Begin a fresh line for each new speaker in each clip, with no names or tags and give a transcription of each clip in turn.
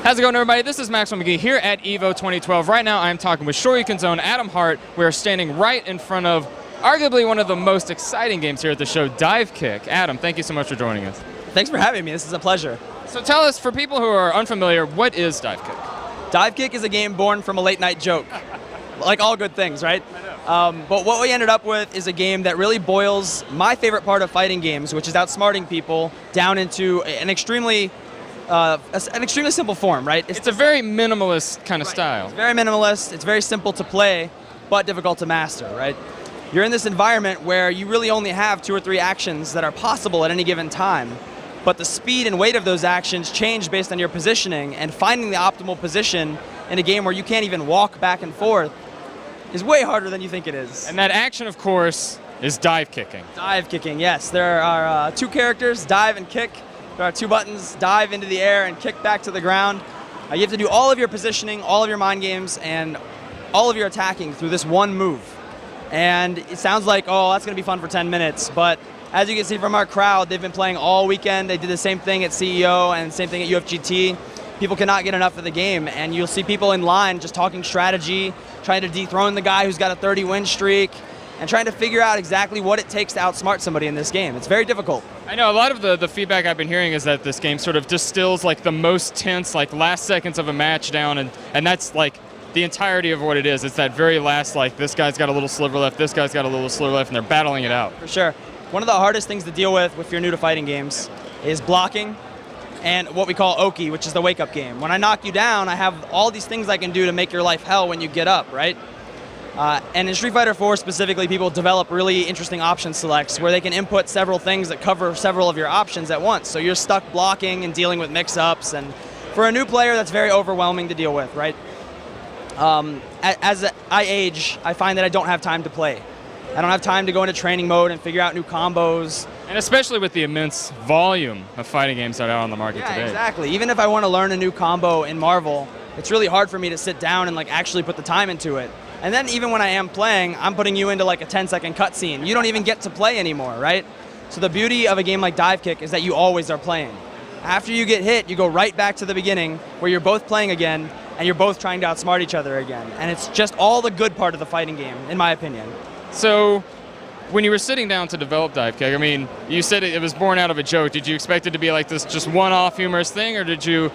How's it going, everybody? This is Maxwell McGee here at EVO 2012. Right now, I'm talking with Shoryuken's own Adam Hart. We are standing right in front of arguably one of the most exciting games here at the show, Divekick. Adam, thank you so much for joining us.
Thanks for having me. This is a pleasure.
So tell us, for people who are unfamiliar, what is Divekick?
Divekick is a game born from a late-night joke, like all good things, right? But what we ended up with is a game that really boils my favorite part of fighting games, which is outsmarting people, down into an extremely simple form, right?
It's a very minimalist kind of style.
It's very minimalist, it's very simple to play, but difficult to master, right? You're in this environment where you really only have 2 or 3 actions that are possible at any given time, but the speed and weight of those actions change based on your positioning, and finding the optimal position in a game where you can't even walk back and forth is way harder than you think it is.
And that action, of course, is dive kicking.
Dive kicking, yes. There are 2 characters, dive and kick. There are 2 buttons, dive into the air and kick back to the ground. You have to do all of your positioning, all of your mind games, and all of your attacking through this one move. And it sounds like, oh, that's going to be fun for 10 minutes, but as you can see from our crowd, they've been playing all weekend. They did the same thing at CEO and same thing at UFGT. People cannot get enough of the game, and you'll see people in line just talking strategy, trying to dethrone the guy who's got a 30-win streak, and trying to figure out exactly what it takes to outsmart somebody in this game. It's very difficult.
I know a lot of the feedback I've been hearing is that this game sort of distills like the most tense, like last seconds of a match down, and that's like the entirety of what it is. It's that very last, like, this guy's got a little sliver left, this guy's got a little sliver left, and they're battling it out.
For sure. One of the hardest things to deal with if you're new to fighting games is blocking and what we call Oki, which is the wake-up game. When I knock you down, I have all these things I can do to make your life hell when you get up, right? And in Street Fighter IV specifically, people develop really interesting option selects where they can input several things that cover several of your options at once. So you're stuck blocking and dealing with mix-ups, and for a new player, that's very overwhelming to deal with, right? As I age, I find that I don't have time to play. I don't have time to go into training mode and figure out new combos.
And especially with the immense volume of fighting games that are out on the market today.
Exactly. Even if I want to learn a new combo in Marvel, it's really hard for me to sit down and like actually put the time into it. And then even when I am playing, I'm putting you into like a 10-second cutscene. You don't even get to play anymore, right? So the beauty of a game like Divekick is that you always are playing. After you get hit, you go right back to the beginning where you're both playing again and you're both trying to outsmart each other again. And it's just all the good part of the fighting game, in my opinion.
So, when you were sitting down to develop Divekick, I mean, you said it was born out of a joke. Did you expect it to be like this just one-off humorous thing, or did you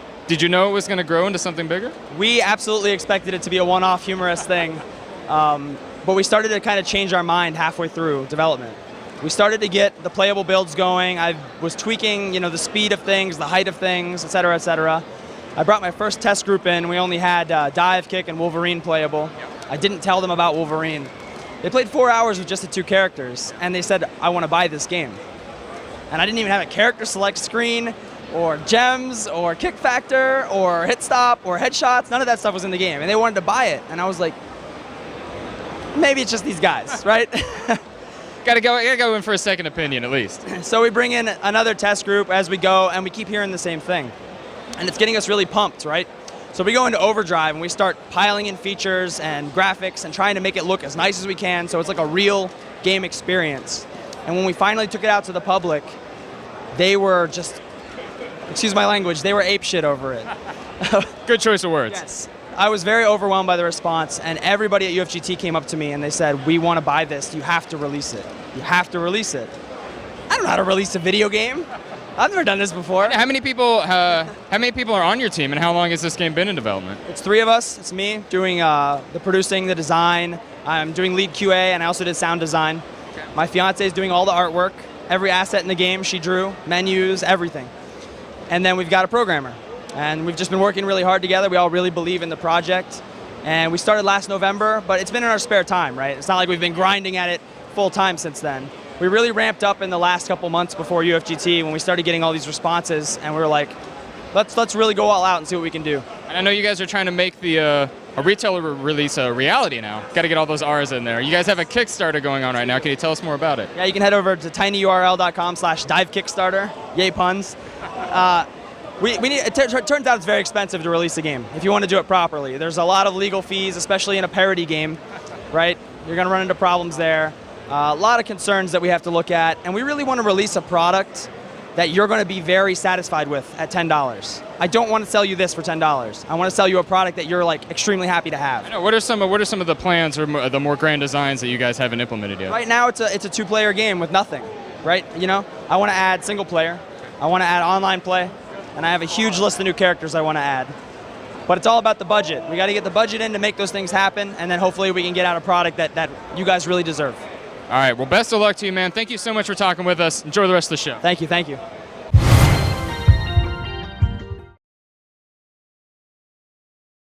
know it was going to grow into something bigger?
We absolutely expected it to be a one-off humorous thing, but we started to kind of change our mind halfway through development. We started to get the playable builds going. I was tweaking, the speed of things, the height of things, et cetera, et cetera. I brought my first test group in. We only had Divekick and Wolverine playable. I didn't tell them about Wolverine. They played 4 hours with just the 2 characters, and they said, I want to buy this game. And I didn't even have a character select screen, or gems, or kick factor, or hit stop, or headshots. None of that stuff was in the game, and they wanted to buy it. And I was like, maybe it's just these guys, right?
Gotta go in for a second opinion, at least.
So we bring in another test group as we go, and we keep hearing the same thing. And it's getting us really pumped, right? So we go into overdrive and we start piling in features and graphics and trying to make it look as nice as we can so it's like a real game experience. And when we finally took it out to the public, they were just, excuse my language, they were apeshit over it.
Good choice of words.
Yes. I was very overwhelmed by the response, and everybody at UFGT came up to me and they said, we want to buy this, you have to release it. You have to release it. I don't know how to release a video game. I've never done this before.
How many people are on your team, and how long has this game been in development?
It's 3 of us. It's me doing the producing, the design. I'm doing lead QA, and I also did sound design. Okay. My fiance is doing all the artwork. Every asset in the game she drew, menus, everything. And then we've got a programmer. And we've just been working really hard together. We all really believe in the project. And we started last November, but it's been in our spare time, right? It's not like we've been grinding at it full time since then. We really ramped up in the last couple months before UFGT when we started getting all these responses, and we were like, let's really go all out and see what we can do.
And I know you guys are trying to make the a retailer release a reality now. Got to get all those R's in there. You guys have a Kickstarter going on right now. Can you tell us more about it?
Yeah, you can head over to tinyurl.com/divekickstarter. Yay puns. It turns out it's very expensive to release a game if you want to do it properly. There's a lot of legal fees, especially in a parody game, right? You're going to run into problems there. A lot of concerns that we have to look at, and we really want to release a product that you're going to be very satisfied with at $10. I don't want to sell you this for $10. I want to sell you a product that you're like extremely happy to have.
I know. What are some of the plans or the more grand designs that you guys haven't implemented yet?
Right now, it's a two-player game with nothing, right? You know, I want to add single player, I want to add online play, and I have a huge list of new characters I want to add. But it's all about the budget. We got to get the budget in to make those things happen, and then hopefully we can get out a product that you guys really deserve.
All right. Well, best of luck to you, man. Thank you so much for talking with us. Enjoy the rest of the show.
Thank you.